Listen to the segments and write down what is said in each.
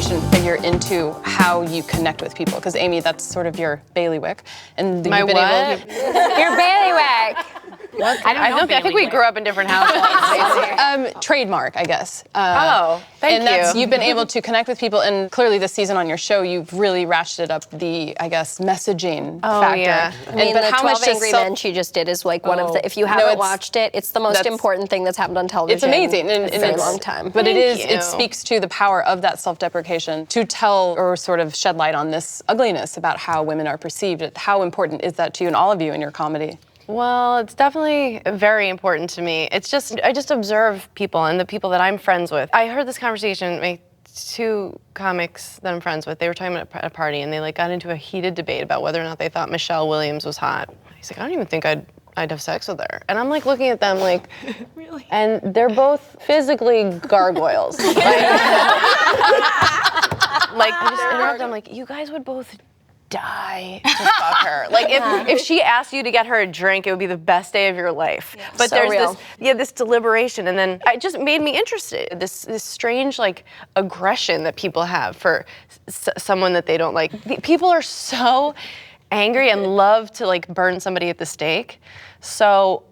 self-deprecation figure into how you connect with people? Because Amy, that's sort of your bailiwick. And My you've been what? Your bailiwick. I think we grew up in different households. Trademark, I guess. Thank you. You've been able to connect with people, and clearly this season on your show, you've really ratcheted up the, I guess, messaging factor. Yeah. I mean, the 12 Angry Men she just did is like one of the, if you haven't watched it, it's the most important thing that's happened on television. It's amazing. In a very long time. But it speaks to the power of that self-deprecation to tell or sort of shed light on this ugliness about how women are perceived. How important is that to you and all of you in your comedy? Well, it's definitely very important to me. It's just, I just observe people and the people that I'm friends with. I heard this conversation, my two comics that I'm friends with, they were talking about at a party and they like got into a heated debate about whether or not they thought Michelle Williams was hot. He's like, I don't even think I'd have sex with her. And I'm like looking at them like, really? And they're both physically gargoyles. Like I just interrupt them like, you guys would both die to fuck her. Like if she asked you to get her a drink, it would be the best day of your life. Yeah. But so there's this deliberation, and then it just made me interested. This strange like aggression that people have for someone that they don't like. People are so angry and love to like burn somebody at the stake. So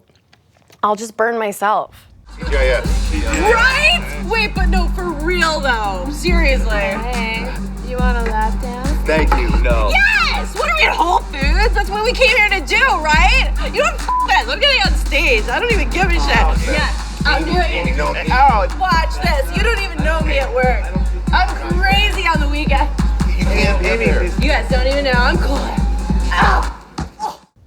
I'll just burn myself. Right? Wait, but no, for real though. Seriously. Hey, you want a lap dance? Thank you, no. Yes! What are we at Whole Foods? That's what we came here to do, right? You don't this. I'm getting on stage. I don't even give a shit. Yeah, I'm doing it. Watch this. You don't even know me at work. I'm crazy on the weekend. You can't be here. You guys don't even know. I'm cool. Ow.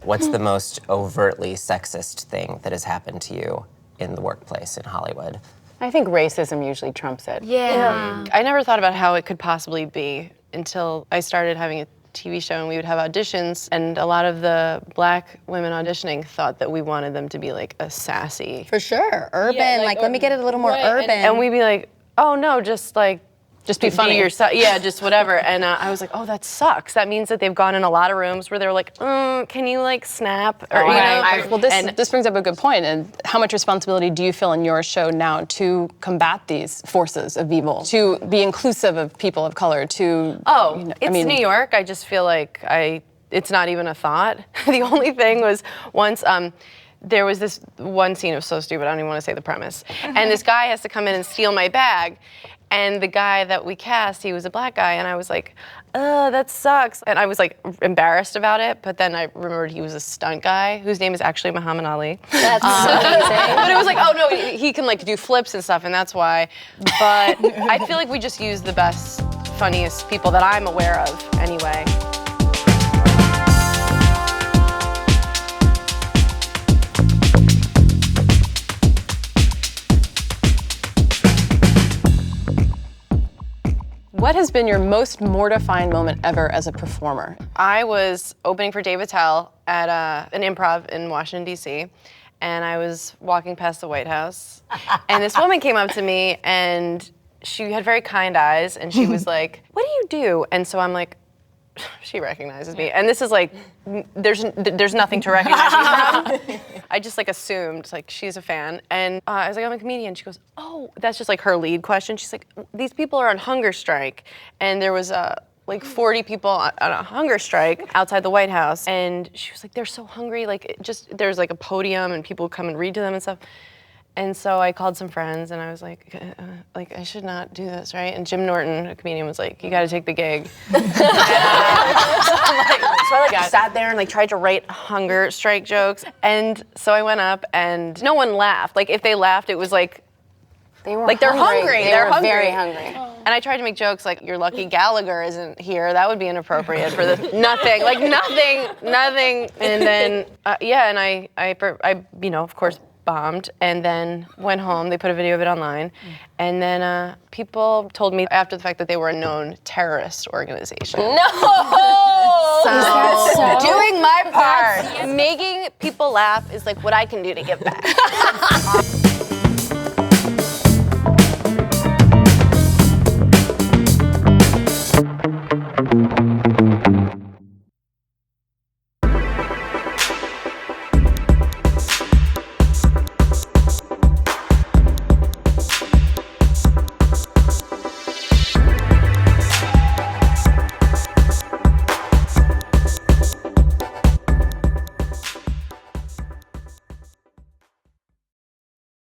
What's the most overtly sexist thing that has happened to you in the workplace in Hollywood? I think racism usually trumps it. Yeah. I never thought about how it could possibly be until I started having a TV show and we would have auditions, and a lot of the black women auditioning thought that we wanted them to be like a sassy. For sure. Urban, like let me get it a little more urban. And we'd be like, oh no, just be funny. Be yourself. Yeah, just whatever. And I was like, oh, that sucks. That means that they've gone in a lot of rooms where they're like, can you like snap? Or, Well, this brings up a good point. And how much responsibility do you feel in your show now to combat these forces of evil, to be inclusive of people of color, to... It's New York. I just feel like it's not even a thought. The only thing was once, there was this one scene, it was so stupid, I don't even want to say the premise. And this guy has to come in and steal my bag. And the guy that we cast, he was a black guy, and I was like, that sucks. And I was like embarrassed about it, but then I remembered he was a stunt guy whose name is actually Muhammad Ali. That's amazing. But it was like, oh no, he can like do flips and stuff, and that's why. But I feel like we just use the best, funniest people that I'm aware of anyway. What has been your most mortifying moment ever as a performer? I was opening for Dave Attell at an improv in Washington, D.C., and I was walking past the White House, and this woman came up to me, and she had very kind eyes, and she was like, what do you do? And so I'm like, she recognizes me. And this is like, there's nothing to recognize me from. I just like assumed, like she's a fan. And I was like, I'm a comedian. She goes, oh, that's just like her lead question. She's like, these people are on hunger strike. And there was like 40 people on a hunger strike outside the White House. And she was like, they're so hungry. Like there's like a podium and people come and read to them and stuff. And so I called some friends and I was like I should not do this, right? And Jim Norton, a comedian, was like, you gotta take the gig. So I sat there and like tried to write hunger strike jokes. And so I went up and no one laughed. Like if they laughed, it was like, they're hungry. They're hungry. Very hungry. And I tried to make jokes like, you're lucky Gallagher isn't here. That would be inappropriate for the nothing. And then, and I of course, bombed, and then went home. They put a video of it online. And then people told me after the fact that they were a known terrorist organization. No! So doing my part, making people laugh is like what I can do to give back.